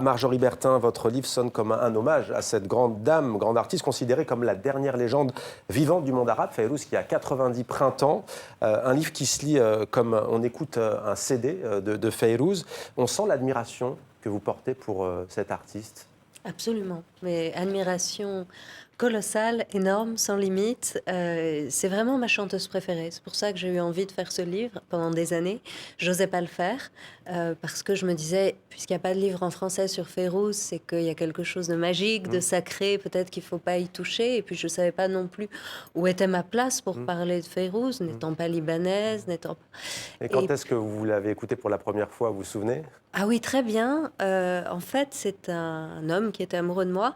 Marjorie Bertin, votre livre sonne comme un hommage à cette grande dame, grande artiste, considérée comme la dernière légende vivante du monde arabe, Fayrouz, qui a 90 printemps. Un livre qui se lit comme on écoute un CD de Fayrouz. On sent l'admiration que vous portez pour cet artiste. Absolument, mais admiration colossale, énorme, sans limite. C'est vraiment ma chanteuse préférée. C'est pour ça que j'ai eu envie de faire ce livre pendant des années. J'osais pas le faire parce que je me disais, puisqu'il n'y a pas de livre en français sur Fayrouz, c'est qu'il y a quelque chose de magique, de sacré, peut-être qu'il faut pas y toucher. Et puis je savais pas non plus où était ma place pour parler de Fayrouz, n'étant pas libanaise, n'étant pas... Et quand est-ce que vous l'avez écouté pour la première fois, vous vous souvenez? Ah oui, très bien. En fait, c'est un homme qui était amoureux de moi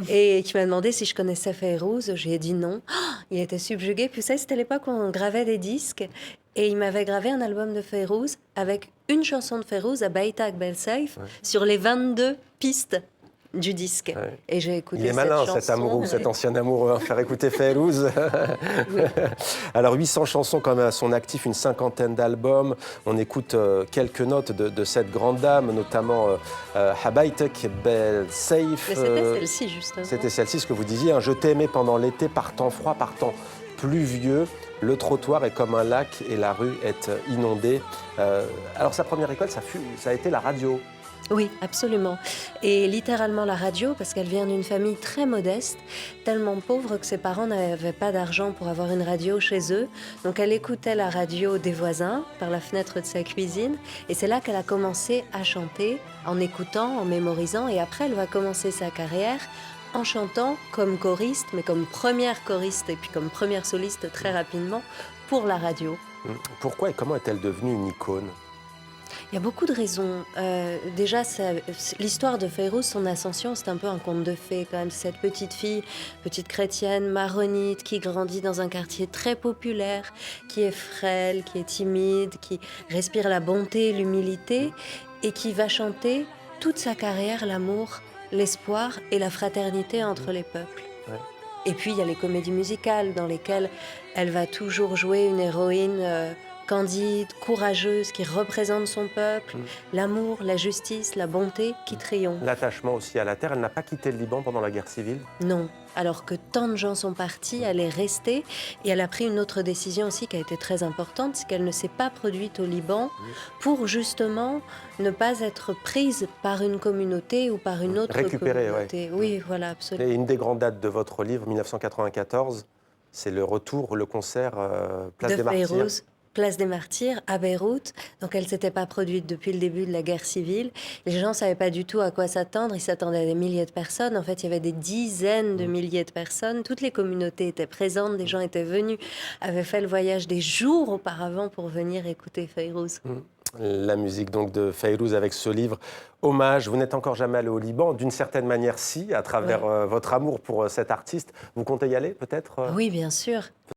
et qui m'a demandé si je connaissais Fayrouz. J'ai dit non. Oh, il était subjugué. Puis ça, c'était l'époque où on gravait des disques. Et il m'avait gravé un album de Fayrouz avec une chanson de Fayrouz, à Baïtak Bel Saif, sur les 22 pistes du disque. Ouais. Et j'ai écouté Il est cette malin, chanson. cet amoureux, cet ancien amoureux, faire écouter Fayrouz. Oui. Alors 800 chansons quand même à son actif, une cinquantaine d'albums. On écoute quelques notes de cette grande dame, notamment Habaytek Bel Saif. Mais c'était celle-ci, justement. C'était celle-ci, ce que vous disiez. Je t'ai aimé pendant l'été, par temps froid, par temps pluvieux. Le trottoir est comme un lac et la rue est inondée. Alors sa première école, ça a été la radio. Oui, absolument. Et littéralement la radio, parce qu'elle vient d'une famille très modeste, tellement pauvre que ses parents n'avaient pas d'argent pour avoir une radio chez eux. Donc elle écoutait la radio des voisins par la fenêtre de sa cuisine. Et c'est là qu'elle a commencé à chanter, en écoutant, en mémorisant. Et après, elle va commencer sa carrière en chantant comme choriste, mais comme première choriste et puis comme première soliste très rapidement pour la radio. Pourquoi et comment est-elle devenue une icône? Il y a beaucoup de raisons. Déjà, l'histoire de Fayrouz, son ascension, c'est un peu un conte de fées quand même. Cette petite fille, petite chrétienne, maronite, qui grandit dans un quartier très populaire, qui est frêle, qui est timide, qui respire la bonté, l'humilité, et qui va chanter toute sa carrière l'amour, l'espoir et la fraternité entre les peuples. Ouais. Et puis, il y a les comédies musicales dans lesquelles elle va toujours jouer une héroïne candide, courageuse, qui représente son peuple, l'amour, la justice, la bonté qui triomphe. L'attachement aussi à la terre. Elle n'a pas quitté le Liban pendant la guerre civile? Non, alors que tant de gens sont partis, elle est restée et elle a pris une autre décision aussi qui a été très importante, c'est qu'elle ne s'est pas produite au Liban pour justement ne pas être prise par une communauté ou par une autre communauté. Ouais. Oui, voilà, absolument. Et une des grandes dates de votre livre, 1994, c'est le retour, le concert Place des Martyrs. Fayrouz, Place des Martyrs, à Beyrouth. Donc elle ne s'était pas produite depuis le début de la guerre civile. Les gens ne savaient pas du tout à quoi s'attendre. Ils s'attendaient à des milliers de personnes. En fait, il y avait des dizaines de milliers de personnes. Toutes les communautés étaient présentes. Des gens étaient venus, avaient fait le voyage des jours auparavant pour venir écouter Fayrouz. La musique donc de Fayrouz avec ce livre Hommage. Vous n'êtes encore jamais allé au Liban, d'une certaine manière si, à travers votre amour pour cet artiste. Vous comptez y aller peut-être? Oui, bien sûr.